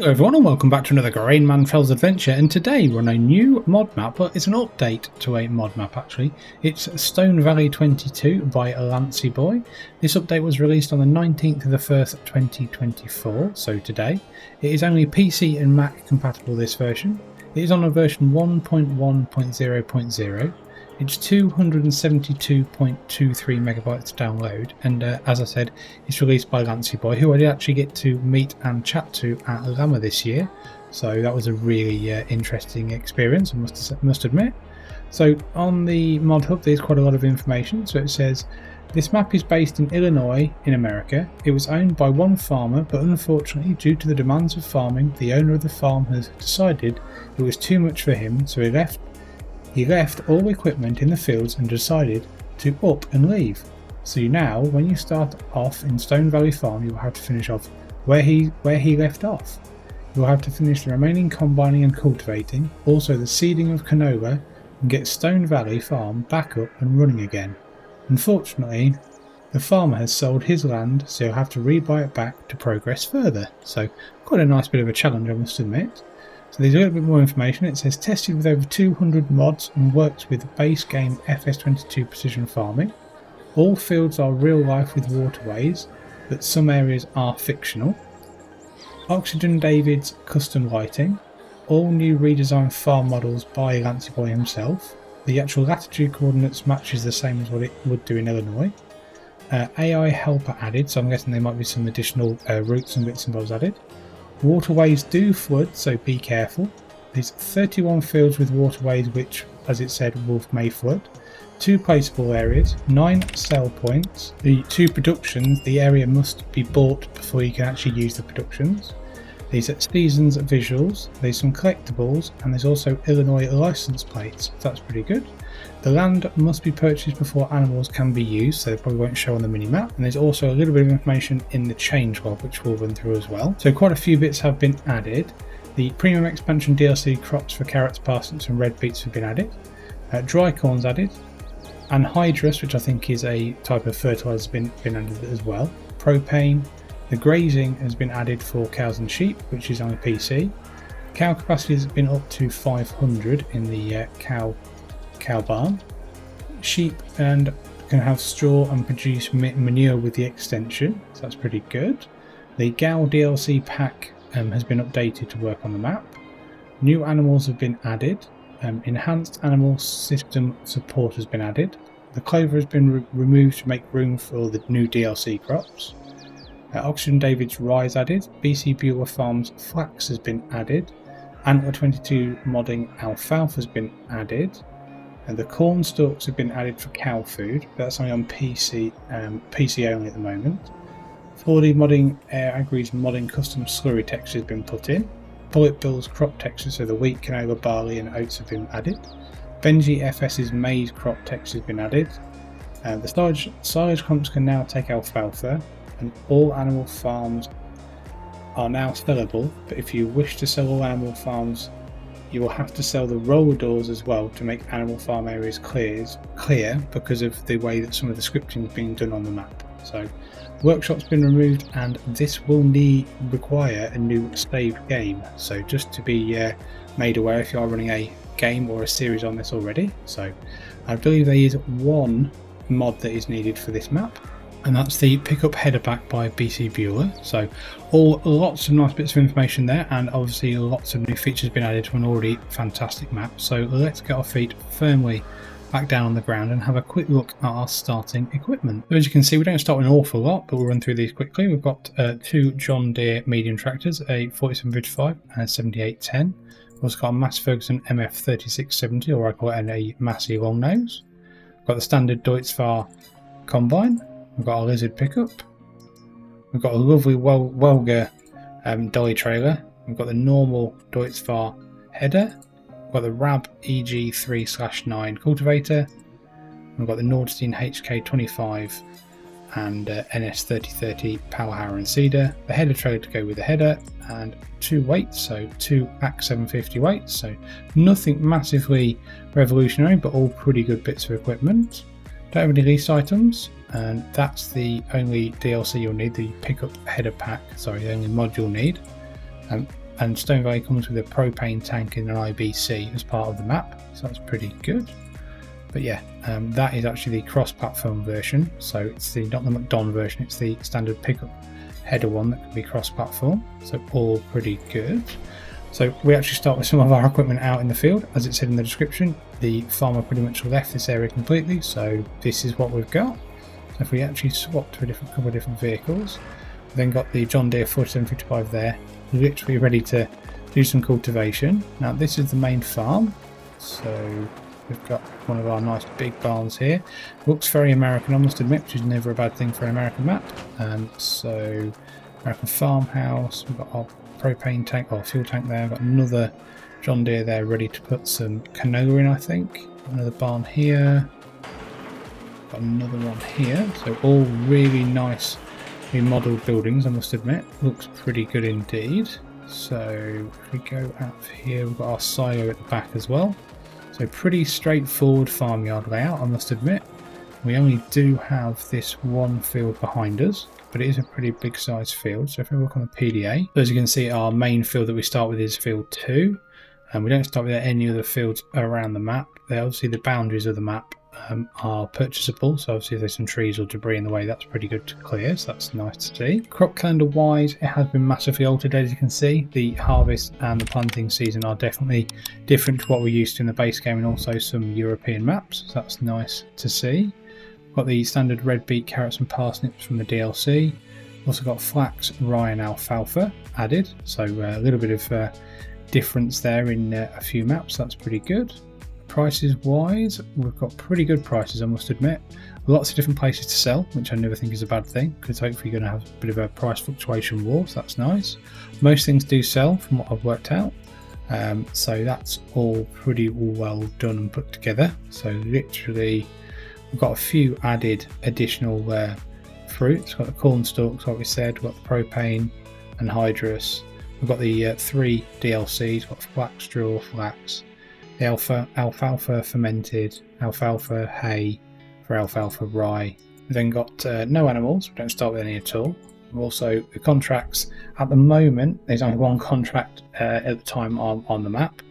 Hello everyone and welcome back to another Grainman Fells adventure, and today we're on a new mod map. Well, it's an update to a mod map actually. It's Stone Valley 22 by Lancy Boi. This update was released on the 19th of the 1st 2024, so today. It is only PC and Mac compatible, this version. It is on a version 1.1.0.0. It's 272.23 megabytes to download, and as I said, it's released by Lancy Boi, who I did actually get to meet and chat to at Llama this year. So that was a really interesting experience, I must admit. So on the mod hub there's quite a lot of information. So it says, this map is based in Illinois in America. It was owned by one farmer, but unfortunately due to the demands of farming, the owner of the farm has decided it was too much for him, so he left all equipment in the fields and decided to up and leave. So now, when you start off in Stone Valley Farm, you will have to finish off where he left off. You will have to finish the remaining combining and cultivating, also the seeding of canola, and get Stone Valley Farm back up and running again. Unfortunately, the farmer has sold his land, so you'll have to rebuy it back to progress further. So quite a nice bit of a challenge, I must admit. So there's a little bit more information. It says tested with over 200 mods and works with base game FS22 precision farming. All fields are real life with waterways, but some areas are fictional. Oxygen David's custom lighting. All new redesigned farm models by Lancy Boi himself. The actual latitude coordinates matches the same as what it would do in Illinois. AI helper added, so I'm guessing there might be some additional routes and bits and bobs added. Waterways do flood, so be careful. There's 31 fields with waterways which, as it said, may flood. 2 placeable areas, 9 sell points. The 2 productions, the area must be bought before you can actually use the productions. There's seasons visuals, there's some collectibles, and there's also Illinois license plates, so that's pretty good. The land must be purchased before animals can be used, so they probably won't show on the mini-map. And there's also a little bit of information in the change log, which we'll run through as well. So quite a few bits have been added. The premium expansion DLC crops for carrots, parsnips and red beets have been added. Dry corn's added. Anhydrous, which I think is a type of fertilizer, has been added as well. Propane. The grazing has been added for cows and sheep, which is on a PC. Cow capacity has been up to 500 in the cow barn. Sheep and can have straw and produce manure with the extension, so that's pretty good. The Gal DLC pack has been updated to work on the map. New animals have been added. Enhanced animal system support has been added. The clover has been removed to make room for the new DLC crops. Oxygen David's Rise added. Bcbuhler Farms Flax has been added. Antler 22 modding alfalfa has been added. And the corn stalks have been added for cow food, but that's only on PC only at the moment. 4D modding Agri's modding custom slurry texture has been put in. Bullet Bill's crop texture, so the wheat, canola, barley and oats have been added. Benji FS's maize crop texture has been added. The silage clumps can now take alfalfa, and all animal farms are now sellable, but if you wish to sell all animal farms, you will have to sell the roller doors as well to make animal farm areas clear because of the way that some of the scripting is being done on the map. So the workshop's been removed, and this will require a new save game. So just to be made aware if you are running a game or a series on this already. So I believe there is one mod that is needed for this map, and that's the pickup header pack by Bcbuhler. So lots of nice bits of information there, and obviously lots of new features been added to an already fantastic map. So let's get our feet firmly back down on the ground and have a quick look at our starting equipment. So as you can see, we don't start with an awful lot, but we'll run through these quickly. We've got 2 John Deere medium tractors, a 4755 and a 7810. We've also got a Mass Ferguson MF 3670, or I call it a Massey long nose. We've got the standard Deutz-Fahr combine. We've got our Lizard pickup. We've got a lovely Welger dolly trailer. We've got the normal Deutz-Fahr header. We've got the Rab EG3/9 cultivator. We've got the Nordstein HK25 and NS3030 power harrow and seeder. The header trailer to go with the header, and 2 weights, so 2 ACK 750 weights. So nothing massively revolutionary, but all pretty good bits of equipment. Don't have any lease items, and that's the only DLC you'll need, the pickup header pack, the only mod you'll need. and Stone Valley comes with a propane tank and an IBC as part of the map, so that's pretty good. But yeah, that is actually the cross-platform version, so it's not the McDon version, it's the standard pickup header one that can be cross-platform, so all pretty good. So we actually start with some of our equipment out in the field. As it said in the description, the farmer pretty much left this area completely, so this is what we've got. So if we actually swap to a couple of different vehicles, we've then got the John Deere 4755 there, literally ready to do some cultivation. Now this is the main farm, so we've got one of our nice big barns here. Looks very American, I must admit, which is never a bad thing for an American map. So American farmhouse, we've got our propane tank or fuel tank there. We've got another John Deere there ready to put some canola in, I think. Another barn here. Got another one here. So all really nice remodeled buildings, I must admit. Looks pretty good indeed. So if we go up here, we've got our silo at the back as well. So pretty straightforward farmyard layout, I must admit. We only do have this one field behind us, but it is a pretty big size field. So if we look on the PDA, as you can see, our main field that we start with is field 2, and we don't start with any other fields around the map. Obviously the boundaries of the map are purchasable, so obviously if there's some trees or debris in the way, that's pretty good to clear, so that's nice to see. Crop calendar wise, it has been massively altered. As you can see, the harvest and the planting season are definitely different to what we're used to in the base game, and also some European maps, so that's nice to see. We've got the standard red beet, carrots and parsnips from the DLC. Also got flax, rye and alfalfa added, so a little bit of difference there in a few maps, that's pretty good. Prices wise, we've got pretty good prices, I must admit. Lots of different places to sell, which I never think is a bad thing, because hopefully you're going to have a bit of a price fluctuation war, so that's nice. Most things do sell from what I've worked out, so that's all pretty well done and put together. So literally we've got a few added additional fruits. We've got the corn stalks, like we said, we've got the propane and hydrous. We've got the 3 DLCs, we've got flax, straw, flax, the alfalfa fermented, alfalfa hay for alfalfa rye. We've then got no animals, we don't start with any at all. We've also, the contracts, at the moment, there's only one contract at the time on the map,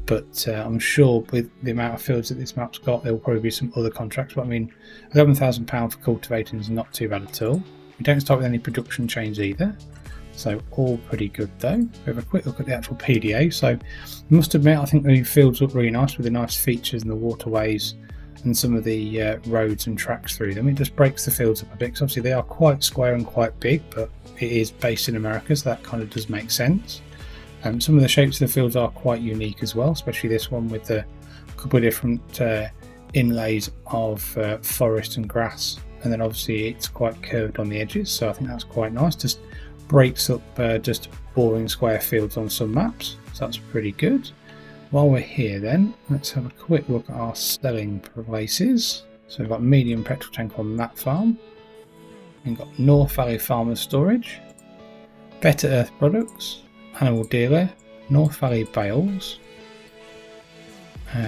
but I'm sure with the amount of fields that this map's got, there will probably be some other contracts. But I mean, £11,000 for cultivating is not too bad at all. We don't start with any production chains either. So all pretty good though. We have a quick look at the actual PDA. So I must admit, I think the fields look really nice with the nice features and the waterways and some of the roads and tracks through them. It just breaks the fields up a bit, because obviously they are quite square and quite big, but it is based in America, so that kind of does make sense. Some of the shapes of the fields are quite unique as well, especially this one with a couple of different inlays of forest and grass, and then obviously it's quite curved on the edges, so I think that's quite nice. Just breaks up just boring square fields on some maps, so that's pretty good. While we're here then, let's have a quick look at our selling places. So we've got medium petrol tank on that farm. We've got North Valley Farmers Storage, Better Earth Products, Animal Dealer, North Valley Bales,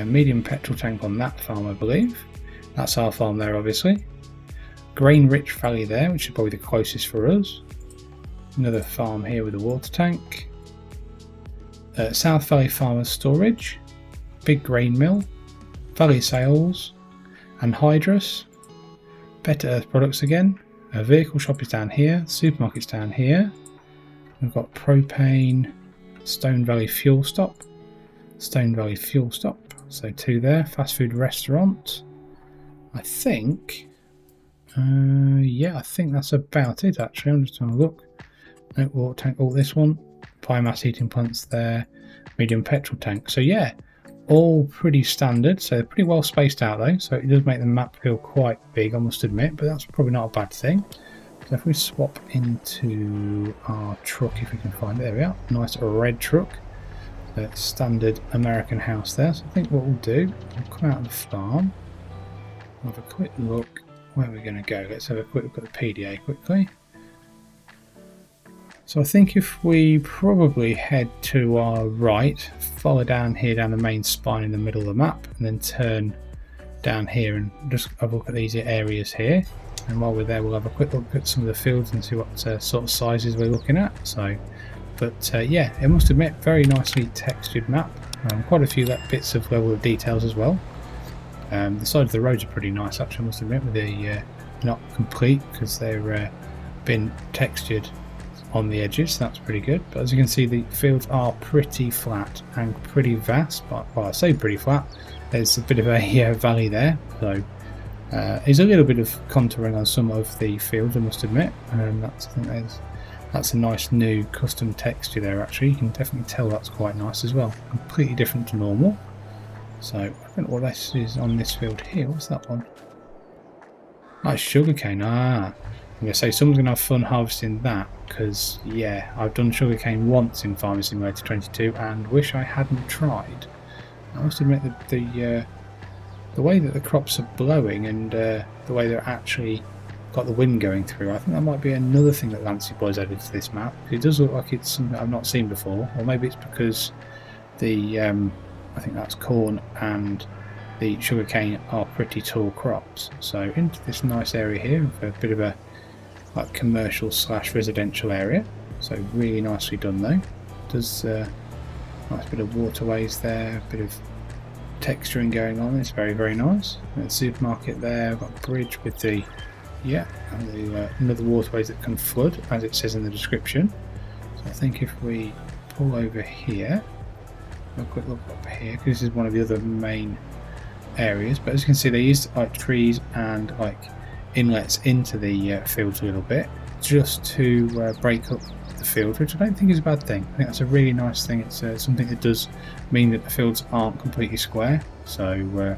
medium petrol tank on that farm, I believe. That's our farm there, obviously. Grain Rich Valley there, which is probably the closest for us. Another farm here with a water tank. South Valley Farmers Storage, Big Grain Mill, Valley Sales, and Hydrus. Better Earth Products again. A vehicle shop is down here, supermarket's down here. We've got propane, Stone Valley Fuel Stop, Stone Valley Fuel Stop, so 2 there. Fast food restaurant. I think, yeah, I think that's about it actually. I'm just trying to look. No, water tank, all this one. Biomass heating plants there, medium petrol tank. So yeah, all pretty standard. So they're pretty well spaced out though, so it does make the map feel quite big, I must admit, but that's probably not a bad thing. So if we swap into our truck, if we can find it, there we are, nice red truck. The standard American house there. So I think what we'll do, we'll come out of the farm, we'll have a quick look where we're going to go. Let's have a quick look at the PDA quickly. So I think if we probably head to our right, follow down here down the main spine in the middle of the map, and then turn down here and just have a look at these areas here. And while we're there, we'll have a quick look at some of the fields and see what sort of sizes we're looking at. So But yeah, I must admit, very nicely textured map. Quite a few bits of level of details as well. The sides of the roads are pretty nice actually, I must admit, with the not complete because they're been textured on the edges, so that's pretty good. But as you can see, the fields are pretty flat and pretty vast. But well, I say pretty flat, there's a bit of a valley there, so there's a little bit of contouring on some of the fields, I must admit. That's a nice new custom texture there actually. You can definitely tell that's quite nice as well. Completely different to normal. So I don't know what this is on this field here. What's that one? Nice sugarcane. I'm going to say someone's going to have fun harvesting that, because yeah, I've done sugarcane once in Farming Simulator 22 and wish I hadn't tried. I must admit that the way that the crops are blowing and the way they're actually got the wind going through, I think that might be another thing that Lancy Boi's added to this map. It does look like it's something I've not seen before, or maybe it's because the I think that's corn and the sugarcane are pretty tall crops. So into this nice area here, a bit of a like commercial / residential area. So really nicely done though. Does nice bit of waterways there, a bit of texturing going on. It's very, very nice. And the supermarket there, got a bridge with the and another waterways that can flood, as it says in the description. So I think if we pull over here, a quick look up here, because this is one of the other main areas. But as you can see, they used like trees and like inlets into the fields a little bit, just to break up the field, which I don't think is a bad thing. I think that's a really nice thing. It's something that does mean that the fields aren't completely square, so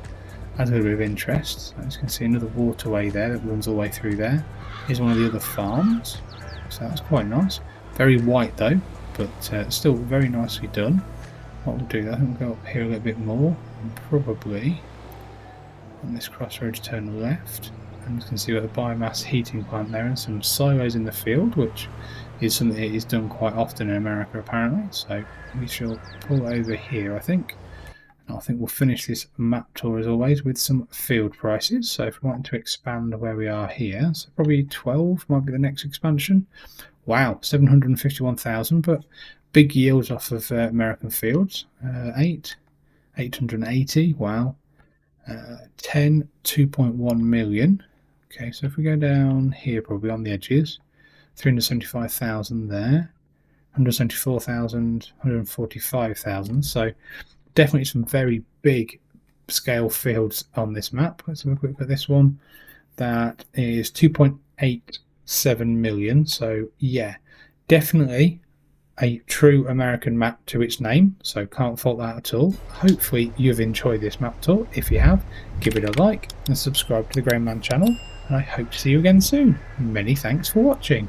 adds a little bit of interest. So as you can see, another waterway there that runs all the way through there. Here's one of the other farms, so that's quite nice. Very white though, but still very nicely done. What we'll do, I think we'll go up here a little bit more, and probably on this crossroads turn left, and you can see we've got a biomass heating plant there and some silos in the field, which is something that is done quite often in America apparently. So we shall pull over here, I think. I think we'll finish this map tour as always with some field prices. So if we want to expand where we are here, so probably 12 might be the next expansion. Wow, 751,000, but big yields off of American fields. 880, wow. 10, 2.1 million. Okay, so if we go down here, probably on the edges, 375,000 there, 174,000, 145,000. So definitely some very big scale fields on this map. Let's have a quick look at this one. That is 2.87 million. So yeah, definitely a true American map to its name. So can't fault that at all. Hopefully you've enjoyed this map tour. If you have, give it a like and subscribe to the Grainman channel. And I hope to see you again soon. Many thanks for watching.